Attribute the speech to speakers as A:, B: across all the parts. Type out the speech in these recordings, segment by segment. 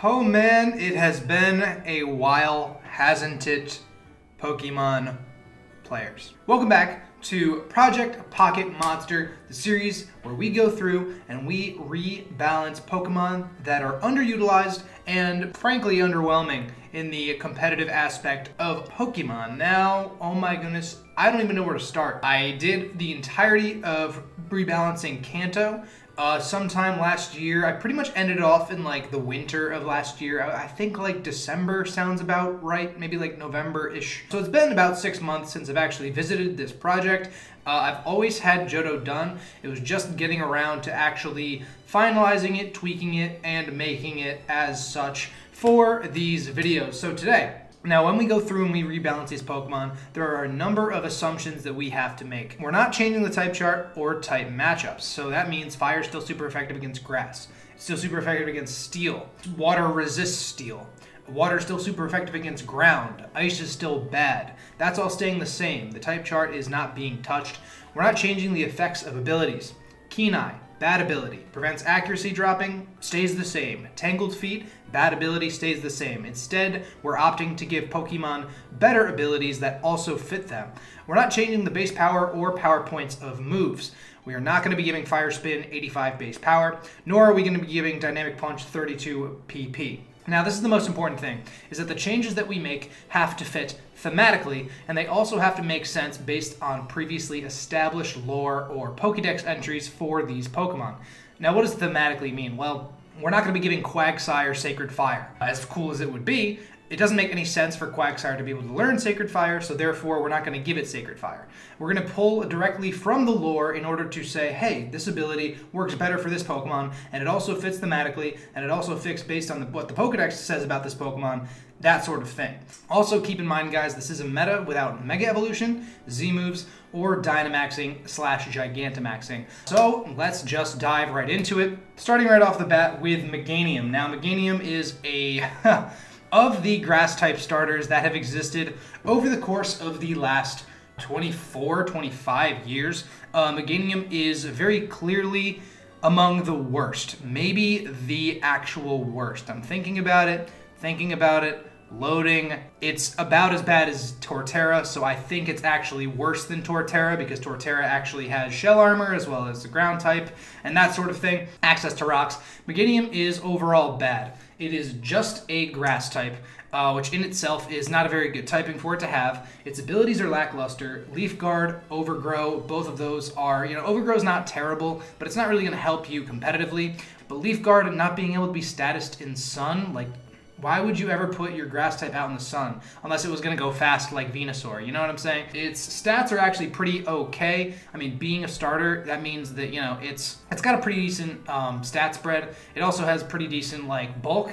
A: Oh man, it has been a while, hasn't it, Pokemon players? Welcome back to Project Pocket Monster, the series where we go through and we rebalance Pokemon that are underutilized and frankly underwhelming in the competitive aspect of Pokemon. Now, oh my goodness, I don't even know where to start. I did the entirety of rebalancing Kanto sometime last year. I pretty much ended off in like the winter of last year. I think like December sounds about right, maybe like November-ish. So it's been about 6 months since I've actually visited this project. I've always had Johto done. It was just getting around to actually finalizing it, tweaking it, and making it as such for these videos. So today, now, when we go through and we rebalance these Pokemon, there are a number of assumptions that we have to make. We're not changing the type chart or type matchups, so that means Fire is still super effective against Grass. It's still super effective against Steel. Water resists Steel. Water is still super effective against Ground. Ice is still bad. That's all staying the same. The type chart is not being touched. We're not changing the effects of abilities. Keen Eye, bad ability. Prevents accuracy dropping, stays the same. Tangled Feet, bad ability, stays the same. Instead, we're opting to give Pokemon better abilities that also fit them. We're not changing the base power or power points of moves. We are not going to be giving Fire Spin 85 base power, nor are we going to be giving Dynamic Punch 32 PP. Now, this is the most important thing, is that the changes that we make have to fit thematically, and they also have to make sense based on previously established lore or Pokédex entries for these Pokemon. Now, what does thematically mean? Well, we're not going to be giving Quagsire Sacred Fire. As cool as it would be, it doesn't make any sense for Quagsire to be able to learn Sacred Fire, so therefore we're not going to give it Sacred Fire. We're going to pull directly from the lore in order to say, hey, this ability works better for this Pokemon, and it also fits thematically, and it also fits based on what the Pokédex says about this Pokemon, that sort of thing. Also keep in mind, guys, this is a meta without Mega Evolution, Z-moves, or Dynamaxing / Gigantamaxing. So let's just dive right into it, starting right off the bat with Meganium. Now, Meganium is a... of the grass-type starters that have existed over the course of the last 24, 25 years, Meganium is very clearly among the worst. Maybe the actual worst. I'm thinking about it, loading. It's about as bad as Torterra, so I think it's actually worse than Torterra because Torterra actually has shell armor as well as the ground type and that sort of thing. Access to rocks. Meganium is overall bad. It is just a grass type, which in itself is not a very good typing for it to have. Its abilities are lackluster. Leaf Guard, Overgrow, both of those are, Overgrow is not terrible, but it's not really going to help you competitively. But Leaf Guard and not being able to be statused in Sun, like, why would you ever put your grass type out in the sun unless it was going to go fast like Venusaur? You know what I'm saying? Its stats are actually pretty okay. I mean, being a starter, that means that, it's got a pretty decent stat spread. It also has pretty decent like bulk,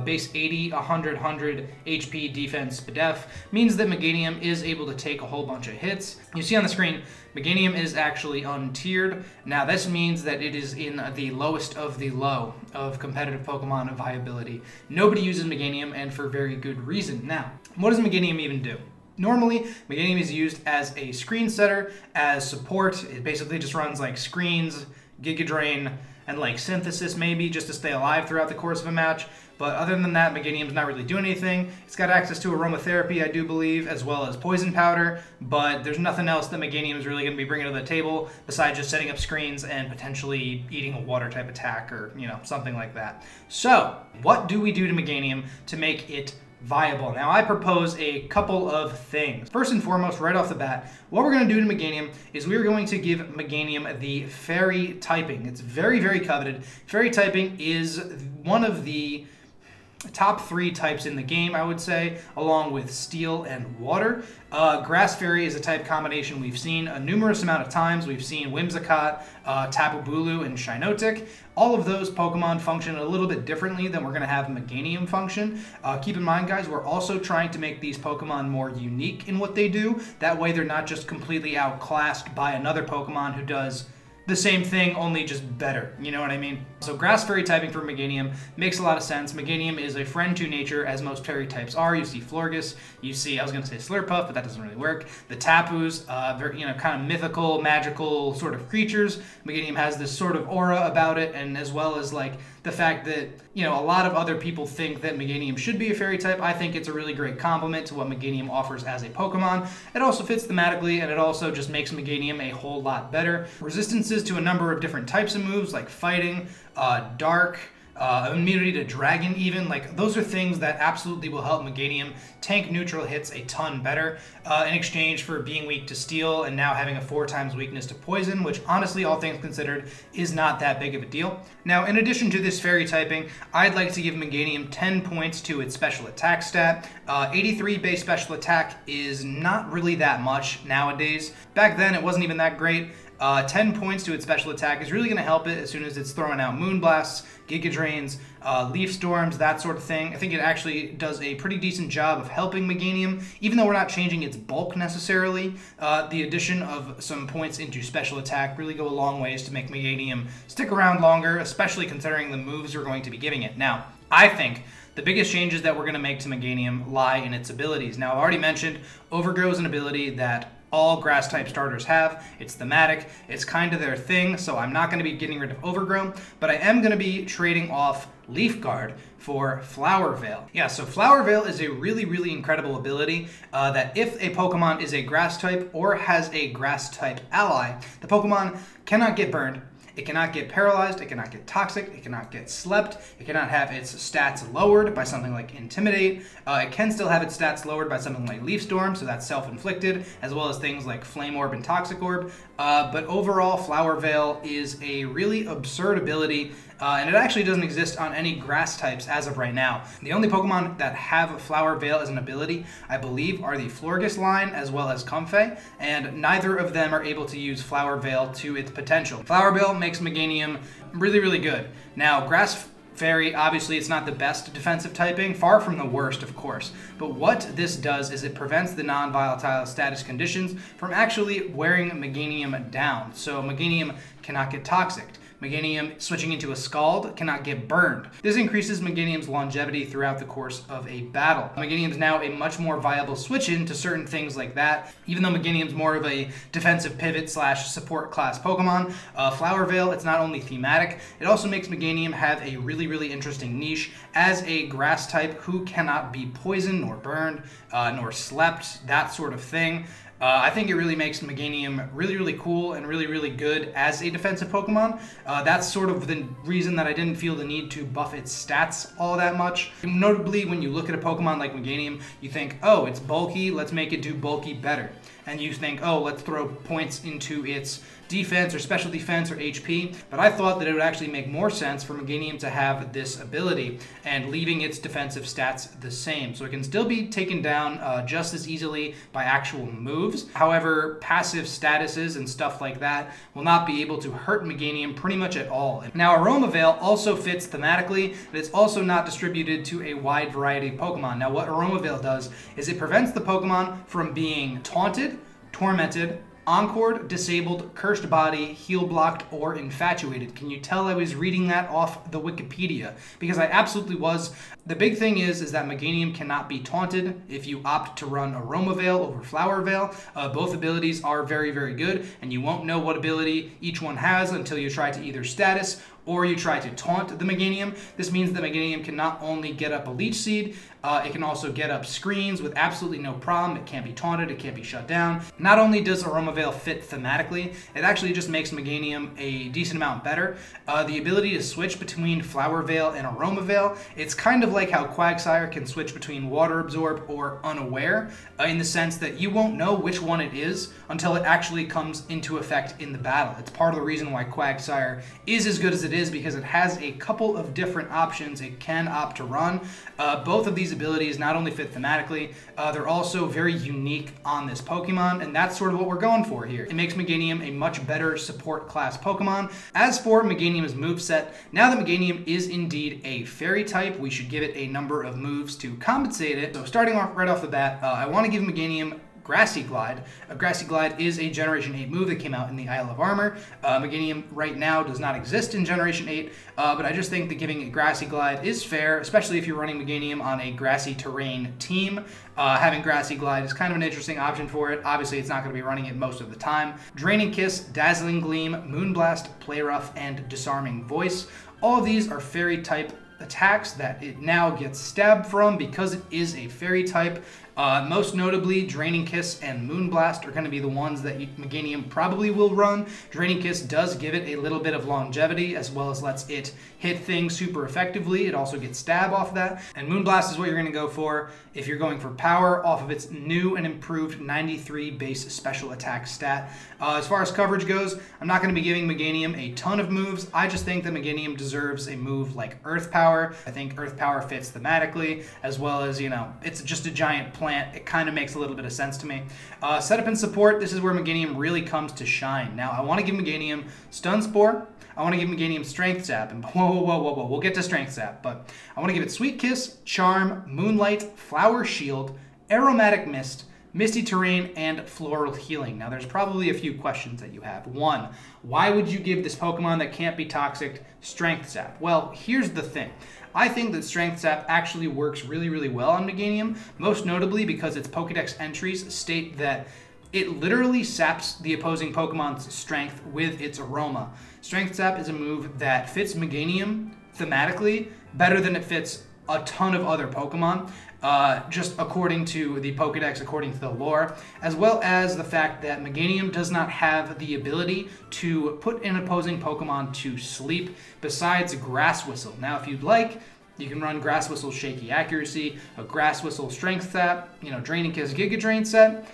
A: base 80, 100, 100 HP, defense, def. Means that Meganium is able to take a whole bunch of hits. You see on the screen, Meganium is actually untiered. Now this means that it is in the lowest of the low of competitive Pokemon viability. Nobody uses Meganium, and for very good reason. Now, what does Meganium even do? Normally, Meganium is used as a screen setter, as support. It basically just runs like screens, Giga Drain, and like Synthesis maybe, just to stay alive throughout the course of a match. But other than that, Meganium's not really doing anything. It's got access to Aromatherapy, I do believe, as well as Poison Powder, but there's nothing else that Meganium is really going to be bringing to the table besides just setting up screens and potentially eating a water type attack or, something like that. So, what do we do to Meganium to make it viable? Now, I propose a couple of things. First and foremost, right off the bat, what we're going to do to Meganium is we're going to give Meganium the Fairy typing. It's very, very coveted. Fairy typing is one of the top 3 types in the game, I would say, along with Steel and Water. Grass Fairy is a type combination we've seen a numerous amount of times. We've seen Whimsicott, Tapu Bulu, and Shiinotic. All of those Pokemon function a little bit differently than we're going to have Meganium function. Keep in mind, guys, we're also trying to make these Pokemon more unique in what they do. That way they're not just completely outclassed by another Pokemon who does the same thing, only just better. You know what I mean? So Grass Fairy typing for Meganium makes a lot of sense. Meganium is a friend to nature, as most fairy types are. You see Florges, you see, I was going to say Slurpuff, but that doesn't really work. The Tapus, very, kind of mythical, magical sort of creatures. Meganium has this sort of aura about it, and as well as like the fact that, a lot of other people think that Meganium should be a fairy type. I think it's a really great complement to what Meganium offers as a Pokemon. It also fits thematically, and it also just makes Meganium a whole lot better. Resistances to a number of different types of moves, like fighting, dark, immunity to dragon even, like those are things that absolutely will help Meganium tank neutral hits a ton better in exchange for being weak to steel and now having a 4x weakness to poison, which honestly, all things considered, is not that big of a deal. Now, in addition to this fairy typing, I'd like to give Meganium 10 points to its special attack stat. 83 base special attack is not really that much nowadays. Back then, it wasn't even that great. 10 points to its special attack is really going to help it as soon as it's throwing out Moonblasts, Giga Drains, Leaf Storms, that sort of thing. I think it actually does a pretty decent job of helping Meganium, even though we're not changing its bulk necessarily. The addition of some points into special attack really go a long ways to make Meganium stick around longer, especially considering the moves we're going to be giving it. Now, I think the biggest changes that we're going to make to Meganium lie in its abilities. Now, I've already mentioned Overgrow is an ability that all grass type starters have. It's thematic, it's kind of their thing, so I'm not going to be getting rid of Overgrow, but I am going to be trading off Leaf Guard for Flower Veil. Yeah, so Flower Veil is a really, really incredible ability that if a Pokemon is a grass type or has a grass type ally, the Pokemon cannot get burned, it cannot get paralyzed, it cannot get toxic, it cannot get slept, it cannot have its stats lowered by something like Intimidate, it can still have its stats lowered by something like Leaf Storm, so that's self-inflicted, as well as things like Flame Orb and Toxic Orb, but overall Flower Veil is a really absurd ability, and it actually doesn't exist on any grass types as of right now. The only Pokemon that have Flower Veil as an ability, I believe, are the Florges line as well as Comfey, and neither of them are able to use Flower Veil to its potential. Flower Veil makes Meganium really, really good. Now, Grass Fairy, obviously it's not the best defensive typing, far from the worst, of course, but what this does is it prevents the non-volatile status conditions from actually wearing Meganium down. So Meganium cannot get toxic. Meganium switching into a Scald cannot get burned. This increases Meganium's longevity throughout the course of a battle. Meganium is now a much more viable switch-in to certain things like that. Even though Meganium's more of a defensive pivot slash support class Pokemon, Flower Veil, it's not only thematic, it also makes Meganium have a really, really interesting niche as a grass type who cannot be poisoned nor burned, nor slept, that sort of thing. I think it really makes Meganium really, really cool and really, really good as a defensive Pokemon. That's sort of the reason that I didn't feel the need to buff its stats all that much. Notably, when you look at a Pokemon like Meganium, you think, oh, it's bulky, let's make it do bulky better. And you think, oh, let's throw points into its defense or special defense or HP, but I thought that it would actually make more sense for Meganium to have this ability and leaving its defensive stats the same. So it can still be taken down just as easily by actual moves. However, passive statuses and stuff like that will not be able to hurt Meganium pretty much at all. Now, Aroma Veil also fits thematically, but it's also not distributed to a wide variety of Pokemon. Now, what Aroma Veil does is it prevents the Pokemon from being taunted, tormented, encored, disabled, cursed body, heal blocked, or infatuated. Can you tell I was reading that off the Wikipedia? Because I absolutely was. The big thing is that Meganium cannot be taunted if you opt to run Aroma Veil over Flower Veil. Both abilities are very, very good, and you won't know what ability each one has until you try to either status or you try to taunt the Meganium. This means that Meganium can not only get up a Leech Seed, it can also get up screens with absolutely no problem. It can't be taunted, it can't be shut down. Not only does Aroma Veil fit thematically, it actually just makes Meganium a decent amount better. The ability to switch between Flower Veil and Aroma Veil, it's kind of like how Quagsire can switch between Water Absorb or Unaware, in the sense that you won't know which one it is until it actually comes into effect in the battle. It's part of the reason why Quagsire is as good as it is, because it has a couple of different options it can opt to run. Both of these abilities not only fit thematically, they're also very unique on this Pokemon, and that's sort of what we're going for here. It makes Meganium a much better support class Pokemon. As for Meganium's moveset, now that Meganium is indeed a fairy type, we should give it a number of moves to compensate it. So starting off right off the bat, I want to give Meganium Grassy Glide. Grassy Glide is a Generation 8 move that came out in the Isle of Armor. Meganium right now does not exist in Generation 8, but I just think that giving it Grassy Glide is fair, especially if you're running Meganium on a grassy terrain team. Having Grassy Glide is kind of an interesting option for it. Obviously, it's not going to be running it most of the time. Draining Kiss, Dazzling Gleam, Moonblast, Play Rough, and Disarming Voice. All of these are fairy type attacks that it now gets stabbed from because it is a fairy type. Most notably, Draining Kiss and Moonblast are going to be the ones that Meganium probably will run. Draining Kiss does give it a little bit of longevity, as well as lets it hit things super effectively. It also gets stab off that. And Moonblast is what you're going to go for if you're going for power off of its new and improved 93 base special attack stat. As far as coverage goes, I'm not going to be giving Meganium a ton of moves. I just think that Meganium deserves a move like Earth Power. I think Earth Power fits thematically, as well as, you know, it's just a giant plant. It kind of makes a little bit of sense to me. Setup and support, this is where Meganium really comes to shine. Now, I want to give Meganium Stun Spore. I want to give Meganium Strength Zap. And whoa. We'll get to Strength Zap. But I want to give it Sweet Kiss, Charm, Moonlight, Flower Shield, Aromatic Mist, Misty Terrain, and Floral Healing. Now, there's probably a few questions that you have. One, why would you give this Pokemon that can't be toxic Strength Zap? Well, here's the thing. I think that Strength Zap actually works really, really well on Meganium, most notably because its Pokédex entries state that it literally saps the opposing Pokemon's strength with its aroma. Strength Zap is a move that fits Meganium thematically better than it fits a ton of other Pokemon, just according to the Pokédex, according to the lore, as well as the fact that Meganium does not have the ability to put an opposing Pokemon to sleep besides Grass Whistle. Now, if you'd like, you can run Grass Whistle Shaky Accuracy, a Grass Whistle Strength Zap, you know, Draining Kiss Giga Drain set.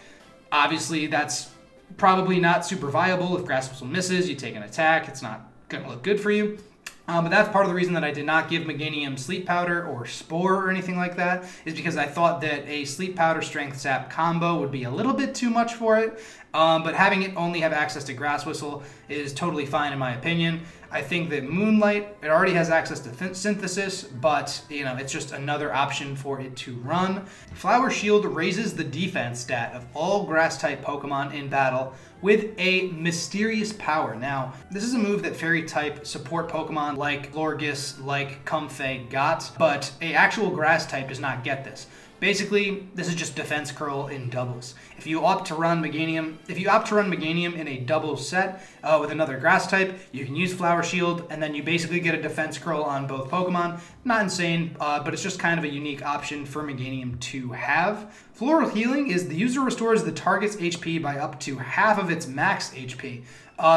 A: Obviously, that's probably not super viable. If Grass Whistle misses, you take an attack. It's not going to look good for you. But that's part of the reason that I did not give Meganium Sleep Powder or Spore or anything like that, is because I thought that a Sleep Powder Strength Zap combo would be a little bit too much for it. But having it only have access to Grass Whistle is totally fine in my opinion. I think that Moonlight, it already has access to Synthesis, but you know, it's just another option for it to run. Flower Shield raises the defense stat of all Grass-type Pokemon in battle with a mysterious power. Now, this is a move that Fairy-type support Pokemon like Lorgus, like Comfey got, but a actual Grass-type does not get this. Basically, this is just defense curl in doubles. If you opt to run Meganium, in a double set with another grass type, you can use Flower Shield, and then you basically get a defense curl on both Pokemon. Not insane, but it's just kind of a unique option for Meganium to have. Floral Healing is the user restores the target's HP by up to half of its max HP.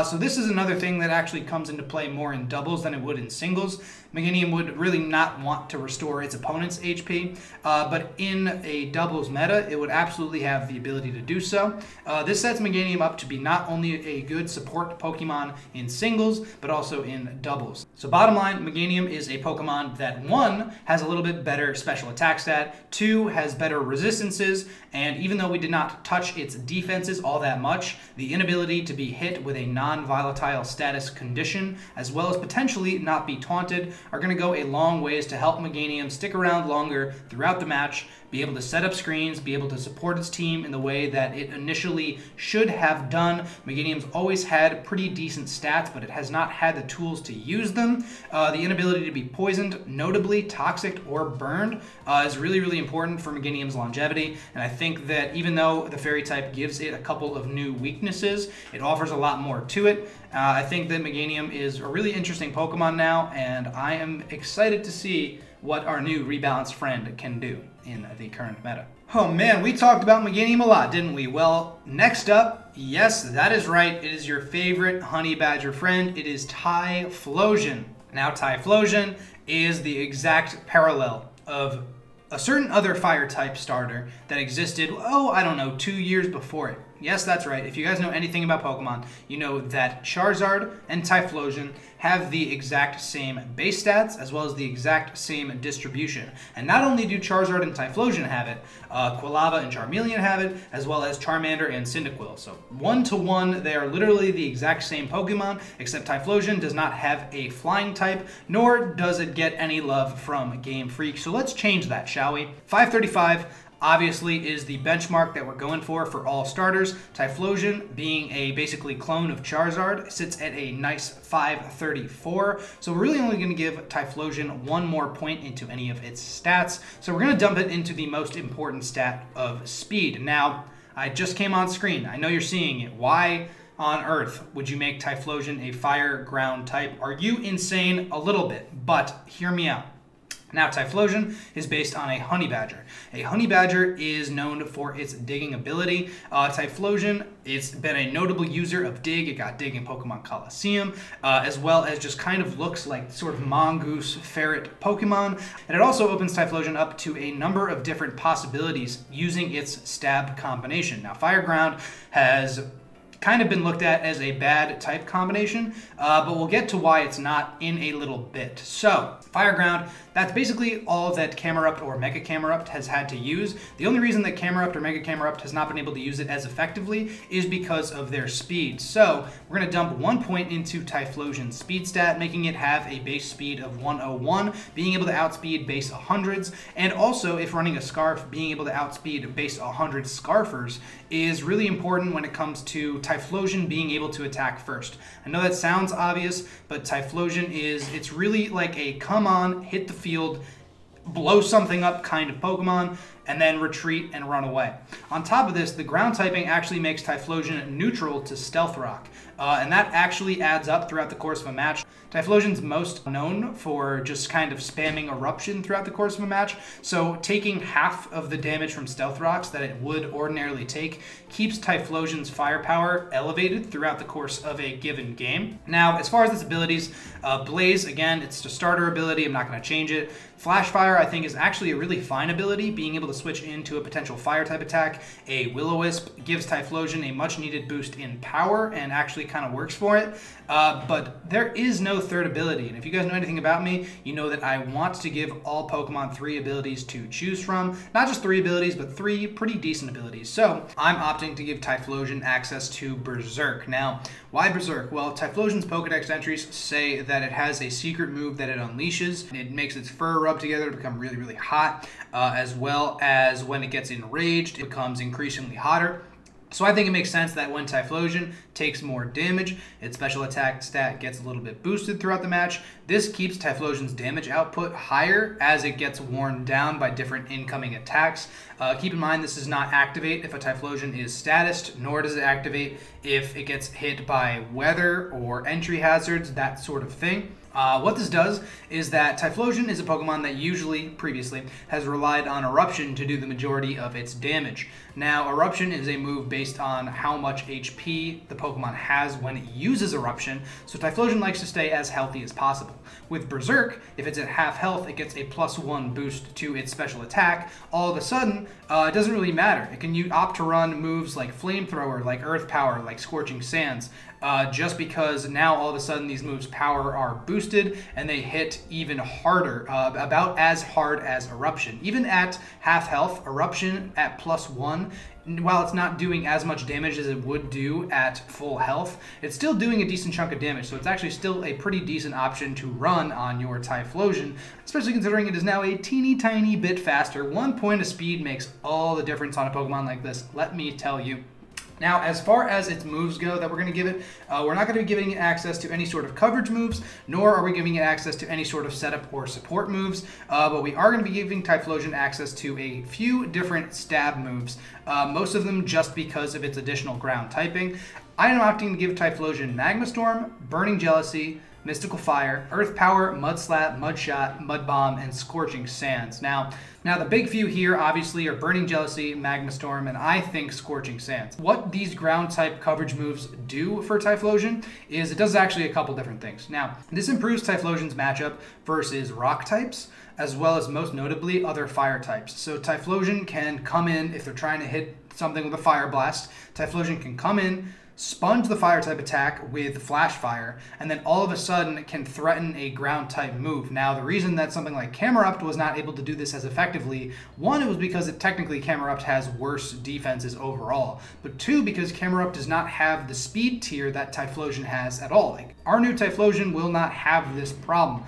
A: So this is another thing that actually comes into play more in doubles than it would in singles. Meganium would really not want to restore its opponent's HP, but in a doubles meta, it would absolutely have the ability to do so. This sets Meganium up to be not only a good support Pokemon in singles, but also in doubles. So bottom line, Meganium is a Pokemon that 1, has a little bit better special attack stat, 2, has better resistances, and even though we did not touch its defenses all that much, the inability to be hit with a non-volatile status condition, as well as potentially not be taunted, are going to go a long ways to help Meganium stick around longer throughout the match, be able to set up screens, be able to support its team in the way that it initially should have done. Meganium's always had pretty decent stats, but it has not had the tools to use them. The inability to be poisoned, notably toxic or burned, is really, really important for Meganium's longevity, and I think that even though the Fairy type gives it a couple of new weaknesses, it offers a lot more to it. I think that Meganium is a really interesting Pokemon now, and I am excited to see what our new rebalanced friend can do in the current meta. Oh man, we talked about Meganium a lot, didn't we? Well, next up, yes, that is right, it is your favorite honey badger friend. It is Typhlosion. Now, Typhlosion is the exact parallel of a certain other fire type starter that existed, oh, I don't know, 2 years before it. Yes, that's right. If you guys know anything about Pokemon, you know that Charizard and Typhlosion have the exact same base stats as well as the exact same distribution. And not only do Charizard and Typhlosion have it, Quilava and Charmeleon have it, as well as Charmander and Cyndaquil. So 1-to-1, they are literally the exact same Pokemon, except Typhlosion does not have a flying type, nor does it get any love from Game Freak. So let's change that, shall we? 535. Obviously is the benchmark that we're going for all starters. Typhlosion, being a basically clone of Charizard, sits at a nice 534. So we're really only going to give Typhlosion one more point into any of its stats. So we're going to dump it into the most important stat of speed. Now, I just came on screen. I know you're seeing it. Why on earth would you make Typhlosion a fire ground type? Are you insane? A little bit, but hear me out. Now, Typhlosion is based on a Honey Badger. A Honey Badger is known for its digging ability. Typhlosion, it's been a notable user of Dig. It got Dig in Pokemon Colosseum, as well as just kind of looks like sort of mongoose, ferret Pokemon. And it also opens Typhlosion up to a number of different possibilities using its stab combination. Now, Fire Ground has kind of been looked at as a bad type combination, but we'll get to why it's not in a little bit. So, Fire Ground, that's basically all that Camerupt or Mega Camerupt has had to use. The only reason that Camerupt or Mega Camerupt has not been able to use it as effectively is because of their speed. So, we're going to dump 1 point into Typhlosion's speed stat, making it have a base speed of 101, being able to outspeed base 100s, and also, if running a Scarf, being able to outspeed base 100 Scarfers is really important when it comes to Typhlosion being able to attack first. I know that sounds obvious, but Typhlosion it's really like a come on, hit the field, blow something up kind of Pokemon, and then retreat and run away. On top of this, the ground typing actually makes Typhlosion neutral to Stealth Rock, and that actually adds up throughout the course of a match. Typhlosion's most known for just kind of spamming Eruption throughout the course of a match, so taking half of the damage from Stealth Rocks that it would ordinarily take keeps Typhlosion's firepower elevated throughout the course of a given game. Now, as far as its abilities, Blaze, again, it's a starter ability, I'm not going to change it. Flash Fire, I think, is actually a really fine ability, being able to switch into a potential fire type attack. A Will-O-Wisp gives Typhlosion a much needed boost in power and actually kind of works for it. But there is no third ability, and if you guys know anything about me, you know that I want to give all Pokemon 3 abilities to choose from. Not just 3 abilities, but 3 pretty decent abilities. So I'm opting to give Typhlosion access to Berserk. Now, why Berserk? Well, Typhlosion's Pokédex entries say that it has a secret move that it unleashes. It makes its fur rub together to become really, really hot, as well as when it gets enraged, it becomes increasingly hotter. So I think it makes sense that when Typhlosion takes more damage, its special attack stat gets a little bit boosted throughout the match. This keeps Typhlosion's damage output higher as it gets worn down by different incoming attacks. Keep in mind, this does not activate if a Typhlosion is statused, nor does it activate if it gets hit by weather or entry hazards, that sort of thing. What this does is that Typhlosion is a Pokemon that usually, previously, has relied on Eruption to do the majority of its damage. Now, Eruption is a move based on how much HP the Pokemon has when it uses Eruption, so Typhlosion likes to stay as healthy as possible. With Berserk, if it's at half health, it gets a +1 boost to its special attack. All of a sudden, it doesn't really matter. It can opt to run moves like Flamethrower, like Earth Power, like Scorching Sands, just because now all of a sudden these moves' power are boosted and they hit even harder, about as hard as Eruption. Even at half health, Eruption at +1, while it's not doing as much damage as it would do at full health, it's still doing a decent chunk of damage, so it's actually still a pretty decent option to run on your Typhlosion, especially considering it is now a teeny tiny bit faster. 1 point of speed makes all the difference on a Pokemon like this, let me tell you. Now, as far as its moves go that we're going to give it, we're not going to be giving it access to any sort of coverage moves, nor are we giving it access to any sort of setup or support moves, but we are going to be giving Typhlosion access to a few different stab moves, most of them just because of its additional ground typing. I am opting to give Typhlosion Magma Storm, Burning Jealousy, Mystical Fire, Earth Power, Mud Slap, Mud Shot, Mud Bomb, and Scorching Sands. Now the big few here obviously are Burning Jealousy, Magma Storm, and I think Scorching Sands. What these ground type coverage moves do for Typhlosion is it does actually a couple different things. Now, this improves Typhlosion's matchup versus rock types, as well as most notably other fire types. So Typhlosion can come in, if they're trying to hit something with a Fire Blast, Typhlosion can come in, sponge the fire type attack with Flash Fire, and then all of a sudden can threaten a ground type move. Now, the reason that something like Camerupt was not able to do this as effectively, one, it was because technically Camerupt has worse defenses overall, but two, because Camerupt does not have the speed tier that Typhlosion has at all. Like, our new Typhlosion will not have this problem.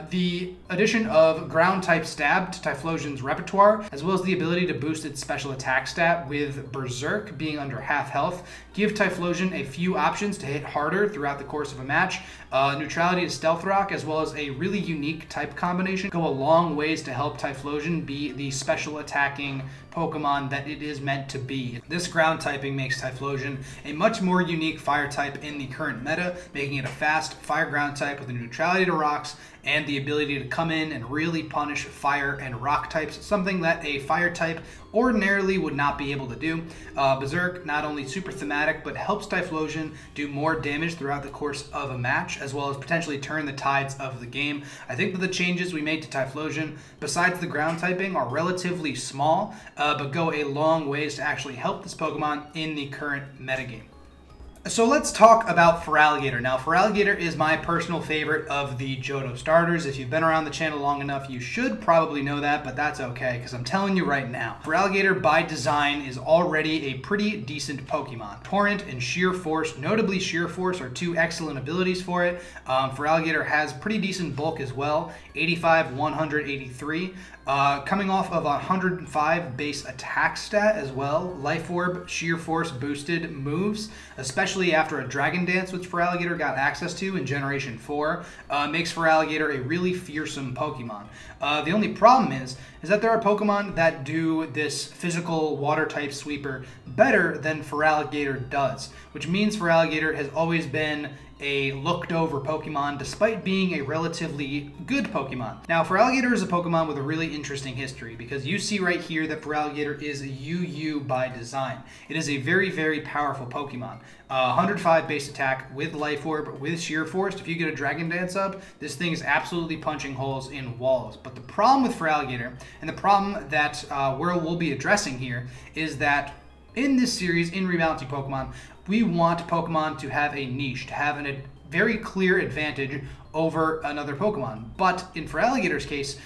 A: The addition of ground type stab to Typhlosion's repertoire, as well as the ability to boost its special attack stat with Berserk being under half health, give Typhlosion a few options to hit harder throughout the course of a match. Neutrality to Stealth Rock, as well as a really unique type combination, go a long ways to help Typhlosion be the special attacking Pokemon that it is meant to be. This ground typing makes Typhlosion a much more unique fire type in the current meta, making it a fast fire ground type with a neutrality to rocks and the ability to come in and really punish fire and rock types, something that a fire type ordinarily would not be able to do. Berserk not only super thematic, but helps Typhlosion do more damage throughout the course of a match, as well as potentially turn the tides of the game. I think that the changes we made to Typhlosion, besides the ground typing, are relatively small, but go a long ways to actually help this Pokemon in the current metagame. So let's talk about Feraligatr. Now, Feraligatr is my personal favorite of the Johto starters. If you've been around the channel long enough, you should probably know that, but that's okay, because I'm telling you right now. Feraligatr, by design, is already a pretty decent Pokemon. Torrent and Sheer Force, notably Sheer Force, are two excellent abilities for it. Feraligatr has pretty decent bulk as well, 85, 183. Coming off of a 105 base attack stat as well, Life Orb, Sheer Force boosted moves, especially after a Dragon Dance, which Feraligatr got access to in Generation 4, makes Feraligatr a really fearsome Pokemon. The only problem is that there are Pokemon that do this physical water-type sweeper better than Feraligatr does, which means Feraligatr has always been a looked-over Pokemon, despite being a relatively good Pokemon. Now, Feraligatr is a Pokemon with a really interesting history, because you see right here that Feraligatr is a UU by design. It is a very, very powerful Pokemon. 105 base attack with Life Orb, with Sheer Force. If you get a Dragon Dance up, this thing is absolutely punching holes in walls. But the problem with Feraligatr, and the problem that we'll be addressing here, is that in this series, in Rebalancing Pokemon, we want Pokemon to have a niche, to have a very clear advantage over another Pokemon. But in Feraligatr's case,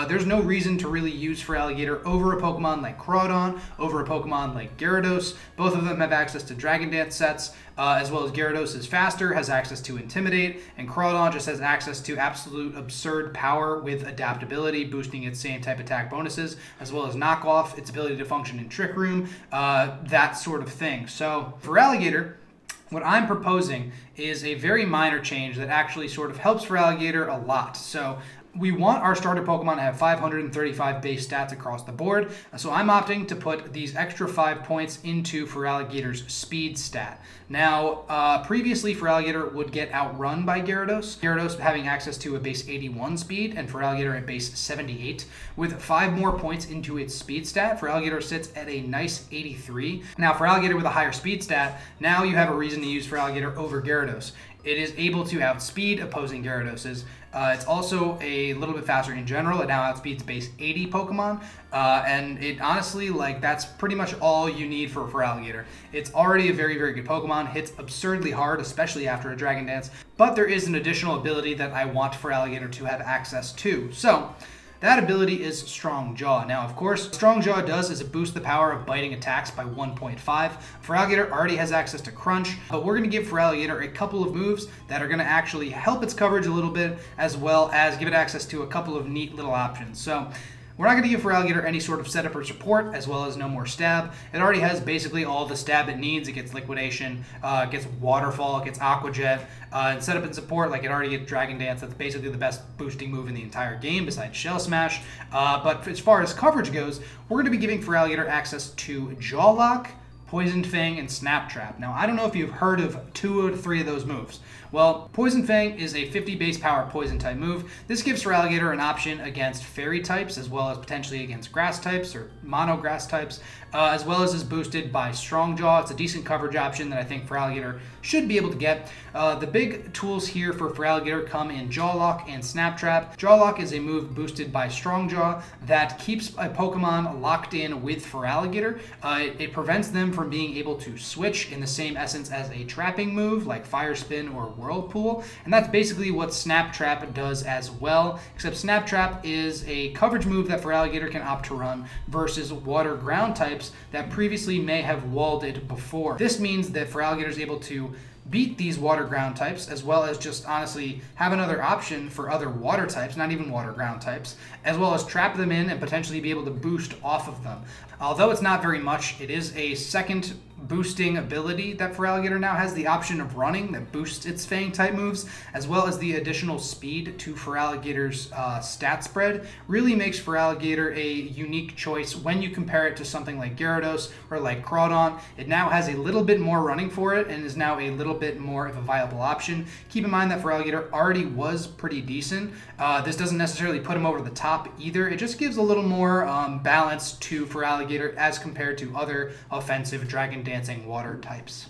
A: there's no reason to really use Feraligatr over a Pokemon like Groudon, over a Pokemon like Gyarados. Both of them have access to Dragon Dance sets, as well as Gyarados is faster, has access to Intimidate, and Groudon just has access to absolute absurd power with adaptability, boosting its same type attack bonuses, as well as Knockoff, its ability to function in Trick Room, that sort of thing. So Feraligatr, what I'm proposing is a very minor change that actually sort of helps Feraligatr a lot. So we want our starter Pokemon to have 535 base stats across the board, so I'm opting to put these extra 5 points into Feraligatr's speed stat. Now, previously Feraligatr would get outrun by Gyarados, Gyarados having access to a base 81 speed and Feraligatr at base 78. With 5 more points into its speed stat, Feraligatr sits at a nice 83. Now, Feraligatr with a higher speed stat, now you have a reason to use Feraligatr over Gyarados. It is able to outspeed opposing Gyaradoses. It's also a little bit faster in general. It now outspeeds base 80 Pokemon, and it honestly, like, that's pretty much all you need for Feraligatr. It's already a very, very good Pokemon, hits absurdly hard, especially after a Dragon Dance, but there is an additional ability that I want Feraligatr to have access to. So that ability is Strong Jaw. Now, of course, Strong Jaw does is it boosts the power of biting attacks by 1.5. Feraligatr already has access to Crunch, but we're going to give Feraligatr a couple of moves that are going to actually help its coverage a little bit, as well as give it access to a couple of neat little options. So we're not going to give Feraligatr any sort of setup or support, as well as no more stab. It already has basically all the stab it needs. It gets Liquidation, it gets Waterfall, it gets Aqua Jet, and setup and support, like it already gets Dragon Dance. That's basically the best boosting move in the entire game besides Shell Smash. But as far as coverage goes, we're going to be giving Feraligatr access to Jaw Lock, Poison Fang, and Snap Trap. Now, I don't know if you've heard of 2 out of 3 of those moves. Well, Poison Fang is a 50 base power poison type move. This gives Feraligatr an option against fairy types, as well as potentially against grass types or mono grass types, as well as is boosted by Strong Jaw. It's a decent coverage option that I think Feraligatr should be able to get. The big tools here for Feraligatr come in Jaw Lock and Snap Trap. Jaw Lock is a move boosted by Strong Jaw that keeps a Pokemon locked in with Feraligatr. It prevents them from being able to switch in the same essence as a trapping move like Fire Spin or Whirlpool, and that's basically what Snap Trap does as well, except Snap Trap is a coverage move that Feraligatr can opt to run versus water ground types that previously may have walled it before. This means that Feraligatr is able to beat these water ground types, as well as just honestly have another option for other water types, not even water ground types, as well as trap them in and potentially be able to boost off of them. Although it's not very much, it is a second boosting ability that Feraligatr now has, the option of running that boosts its Fang type moves, as well as the additional speed to Feraligatr's stat spread, really makes Feraligatr a unique choice when you compare it to something like Gyarados or like Crawdon. It now has a little bit more running for it and is now a little bit more of a viable option. Keep in mind that Feraligatr already was pretty decent. This doesn't necessarily put him over the top either. It just gives a little more balance to Feraligatr as compared to other offensive Dragon Dancing water types.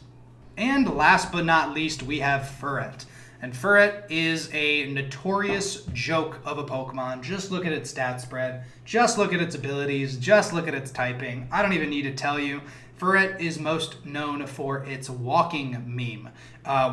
A: And last but not least, we have Furret. And Furret is a notorious joke of a Pokemon. Just look at its stat spread, just look at its abilities, just look at its typing. I don't even need to tell you. Furret is most known for its walking meme,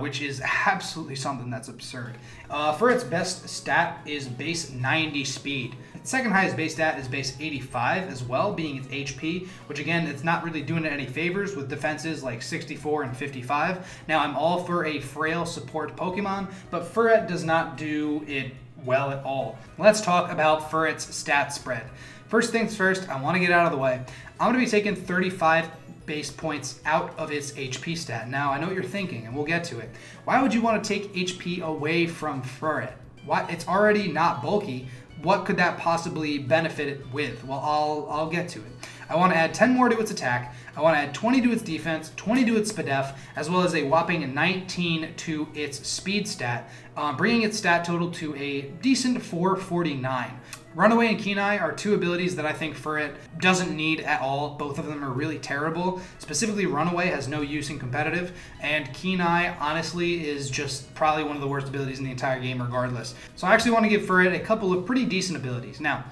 A: which is absolutely something that's absurd. Furret's best stat is base 90 speed. Its second highest base stat is base 85 as well, being its HP, which again, it's not really doing it any favors with defenses like 64 and 55. Now, I'm all for a frail support Pokemon, but Furret does not do it well at all. Let's talk about Furret's stat spread. First things first, I want to get out of the way. I'm going to be taking 35 base points out of its HP stat. Now, I know what you're thinking, and we'll get to it. Why would you want to take HP away from Furret? Why? It's already not bulky. What could that possibly benefit it with? Well, I'll get to it. I want to add 10 more to its attack. I want to add 20 to its defense, 20 to its SPDEF, as well as a whopping 19 to its speed stat, bringing its stat total to a decent 449. Runaway and Keen-Eye are two abilities that I think Furret doesn't need at all. Both of them are really terrible. Specifically, Runaway has no use in competitive, and Keen-Eye, honestly, is just probably one of the worst abilities in the entire game regardless. So I actually want to give Furret a couple of pretty decent abilities. Now,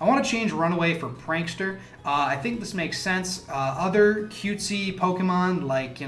A: I want to change Runaway for Prankster. I think this makes sense. Other cutesy Pokemon like,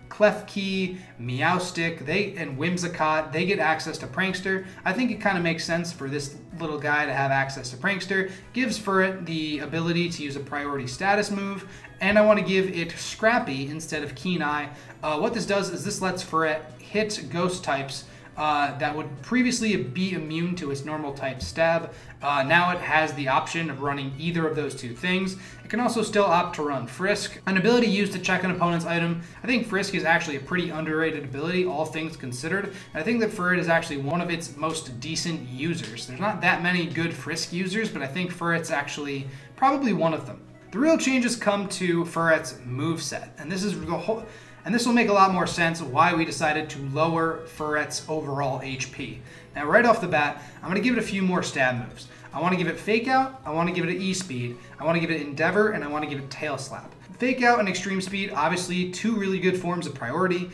A: Klefki, Meowstic, and Whimsicott, they get access to Prankster. I think it kind of makes sense for this little guy to have access to Prankster. Gives Furret the ability to use a priority status move, and I want to give it Scrappy instead of Keen-Eye. What this does is this lets Furret hit ghost types that would previously be immune to its normal type stab. Now it has the option of running either of those two things. It can also still opt to run Frisk, an ability used to check an opponent's item. I think Frisk is actually a pretty underrated ability, all things considered. And I think that Furret is actually one of its most decent users. There's not that many good Frisk users, but I think Furret's actually probably one of them. The real changes come to Furret's moveset, and this is the whole. And this will make a lot more sense why we decided to lower Furret's overall HP. Now, right off the bat, I'm going to give it a few more stab moves. I want to give it Fake Out, I want to give it an E-Speed, I want to give it Endeavor, and I want to give it Tail Slap. Fake Out and Extreme Speed, obviously two really good forms of priority.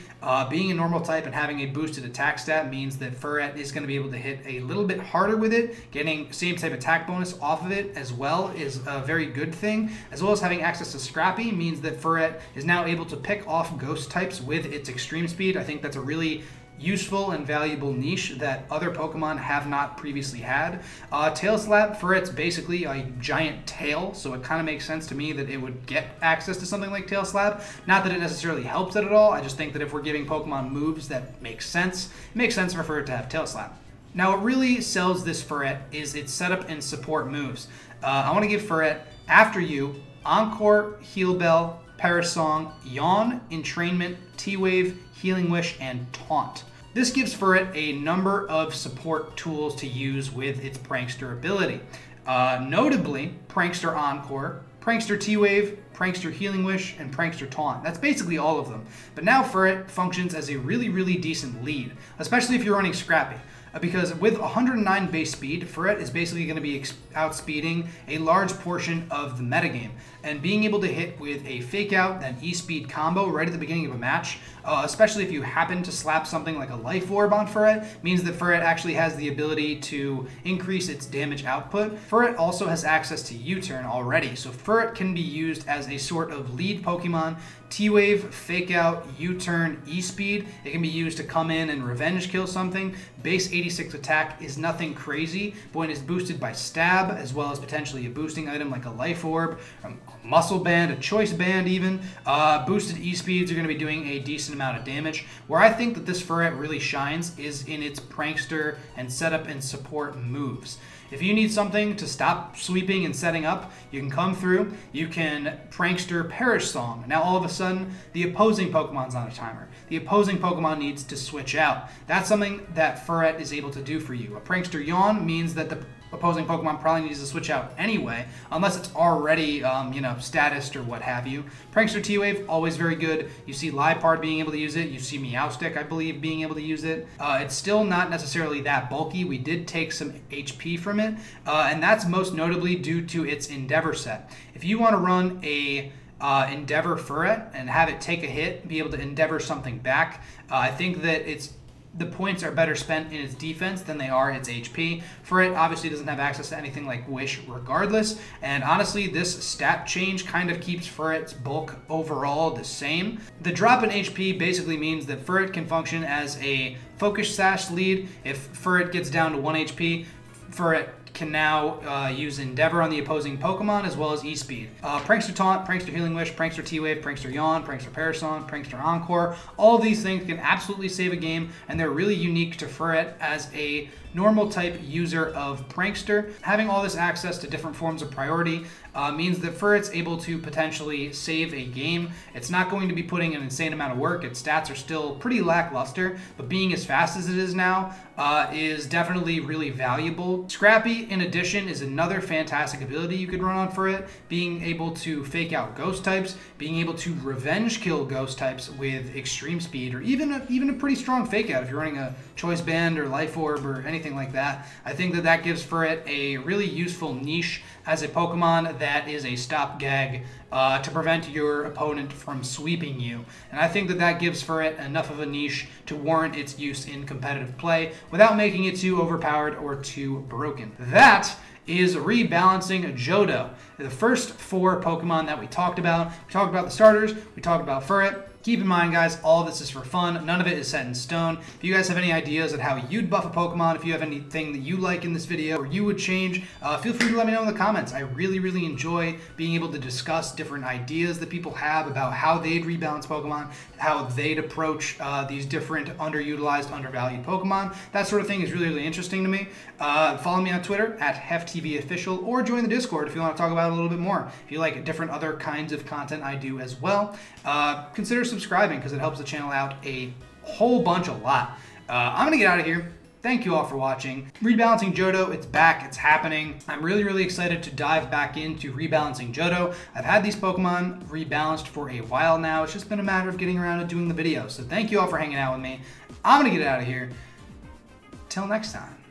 A: Being a normal type and having a boosted attack stat means that Furret is going to be able to hit a little bit harder with it. Getting same type attack bonus off of it as well is a very good thing. As well as having access to Scrappy means that Furret is now able to pick off ghost types with its Extreme Speed. I think that's a really useful and valuable niche that other Pokemon have not previously had. Tail Slap, Furret's basically a giant tail, so it kind of makes sense to me that it would get access to something like Tail Slap. Not that it necessarily helps it at all, I just think that if we're giving Pokemon moves that make sense, it makes sense for Furret to have Tail Slap. Now, what really sells this Furret is its setup and support moves. I want to give Furret After You, Encore, Heal Bell, Parasong, Yawn, Entrainment, T-Wave, Healing Wish, and Taunt. This gives Furret a number of support tools to use with its Prankster ability. Notably, Prankster Encore, Prankster T-Wave, Prankster Healing Wish, and Prankster Taunt. That's basically all of them. But now Furret functions as a really, really decent lead, especially if you're running Scrappy. Because with 109 base speed, Furret is basically going to be outspeeding a large portion of the metagame. And being able to hit with a Fake Out and E-Speed combo right at the beginning of a match, especially if you happen to slap something like a Life Orb on Furret, means that Furret actually has the ability to increase its damage output. Furret also has access to U-Turn already, so Furret can be used as a sort of lead Pokemon. T-Wave, Fake Out, U-Turn, E-Speed. It can be used to come in and revenge kill something. Base 86 attack is nothing crazy, but when it's boosted by Stab, as well as potentially a boosting item like a Life Orb, a Muscle Band, a Choice Band even, boosted E-Speeds are going to be doing a decent amount of damage. Where I think that this Furret really shines is in its Prankster and setup and support moves. If you need something to stop sweeping and setting up, you can come through, you can Prankster Perish Song. Now all of a sudden, the opposing Pokemon's on a timer. The opposing Pokemon needs to switch out. That's something that Furret is able to do for you. A Prankster Yawn means that the opposing Pokemon probably needs to switch out anyway, unless it's already, statused or what have you. Prankster T-Wave, always very good. You see Liepard being able to use it. You see Meowstic, I believe, being able to use it. It's still not necessarily that bulky. We did take some HP from it, and that's most notably due to its Endeavor set. If you want to run a Endeavor Furret and have it take a hit, be able to Endeavor something back, I think that the points are better spent in its defense than they are its HP. Furret obviously doesn't have access to anything like Wish regardless, and honestly this stat change kind of keeps Furret's bulk overall the same. The drop in HP basically means that Furret can function as a Focus Sash lead. If Furret gets down to 1 HP, Furret can now use Endeavor on the opposing Pokemon as well as E-Speed. Prankster Taunt, Prankster Healing Wish, Prankster T-Wave, Prankster Yawn, Prankster Perish Song, Prankster Encore. All of these things can absolutely save a game, and they're really unique to Furret as a normal type user of Prankster. Having all this access to different forms of priority means that Furret's able to potentially save a game. It's not going to be putting an insane amount of work. Its stats are still pretty lackluster, but being as fast as it is now is definitely really valuable. Scrappy, in addition, is another fantastic ability you could run on Furret. Being able to fake out ghost types, being able to revenge kill ghost types with extreme speed, or even a pretty strong fake out if you're running a Choice Band or Life Orb or anything like that. I think that gives Furret a really useful niche as a Pokemon that is a stop gag to prevent your opponent from sweeping you. And I think that gives Furret enough of a niche to warrant its use in competitive play without making it too overpowered or too broken. That is Rebalancing Johto. The first 4 Pokemon that we talked about. We talked about the starters, we talked about Furret. Keep in mind, guys, all of this is for fun. None of it is set in stone. If you guys have any ideas on how you'd buff a Pokemon, if you have anything that you like in this video or you would change, feel free to let me know in the comments. I really, really enjoy being able to discuss different ideas that people have about how they'd rebalance Pokemon, how they'd approach these different underutilized, undervalued Pokemon. That sort of thing is really, really interesting to me. Follow me on Twitter at HefTVOfficial, or join the Discord if you want to talk about it a little bit more. If you like different other kinds of content I do as well, consider subscribing because it helps the channel out a whole bunch, a lot. I'm gonna get out of here. Thank you all for watching. Rebalancing Johto, it's back, it's happening. I'm really, really excited to dive back into Rebalancing Johto. I've had these Pokemon rebalanced for a while now. It's just been a matter of getting around to doing the video. So thank you all for hanging out with me. I'm gonna get out of here. Till next time.